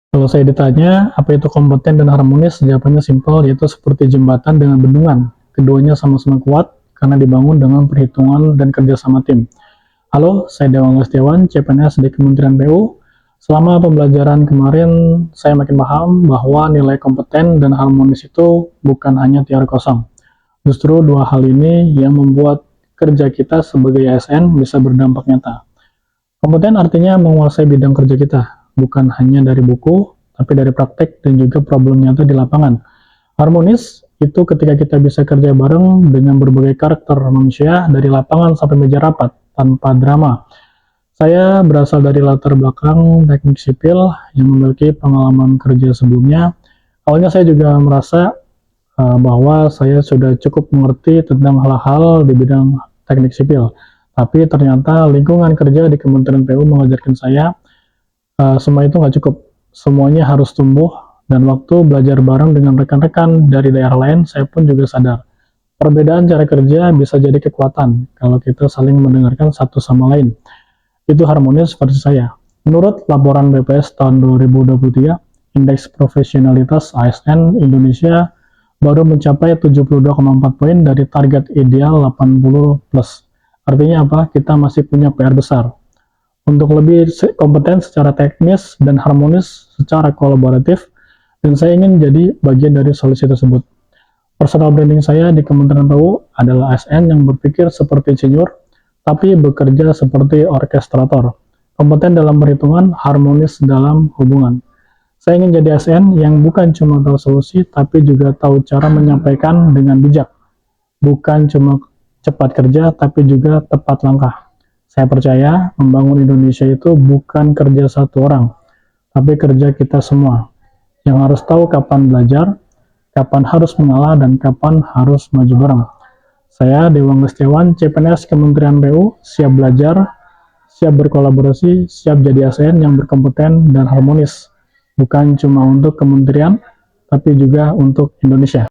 Kalau saya ditanya, apa itu kompeten dan harmonis? Jawabannya simpel, yaitu seperti jembatan dengan bendungan. Keduanya sama-sama kuat karena dibangun dengan perhitungan dan kerjasama tim. Halo, saya Dewan Lestiawan, CPNS di Kementerian PU. Selama pembelajaran kemarin, saya makin paham bahwa nilai kompeten dan harmonis itu bukan hanya teori kosong. Justru dua hal ini yang membuat kerja kita sebagai ASN bisa berdampak nyata. Kompeten artinya menguasai bidang kerja kita, bukan hanya dari buku, tapi dari praktek dan juga problem nyata di lapangan. Harmonis itu ketika kita bisa kerja bareng dengan berbagai karakter manusia dari lapangan sampai meja rapat tanpa drama. Saya berasal dari latar belakang teknik sipil yang memiliki pengalaman kerja sebelumnya. Awalnya saya juga merasa bahwa saya sudah cukup mengerti tentang hal-hal di bidang teknik sipil. Tapi ternyata lingkungan kerja di Kementerian PU mengajarkan saya semua itu nggak cukup. Semuanya harus tumbuh, dan waktu belajar bareng dengan rekan-rekan dari daerah lain, saya pun juga sadar. Perbedaan cara kerja bisa jadi kekuatan kalau kita saling mendengarkan satu sama lain. Itu harmonis versi saya. Menurut laporan BPS tahun 2023, Indeks Profesionalitas ASN Indonesia baru mencapai 72,4 poin dari target ideal 80 plus. Artinya apa? Kita masih punya PR besar. Untuk lebih kompeten secara teknis dan harmonis secara kolaboratif, dan saya ingin jadi bagian dari solusi tersebut. Personal branding saya di Kementerian PU adalah ASN yang berpikir seperti insinyur, tapi bekerja seperti orkestrator. Kompeten dalam perhitungan, harmonis dalam hubungan. Saya ingin jadi ASN yang bukan cuma tahu solusi, tapi juga tahu cara menyampaikan dengan bijak. Bukan cuma cepat kerja, tapi juga tepat langkah. Saya percaya membangun Indonesia itu bukan kerja satu orang, tapi kerja kita semua, yang harus tahu kapan belajar, kapan harus mengalah, dan kapan harus maju bareng. Saya Dewan Lestiawan, CPNS Kementerian PU, siap belajar, siap berkolaborasi, siap jadi ASN yang berkompeten dan harmonis. Bukan cuma untuk kementerian, tapi juga untuk Indonesia.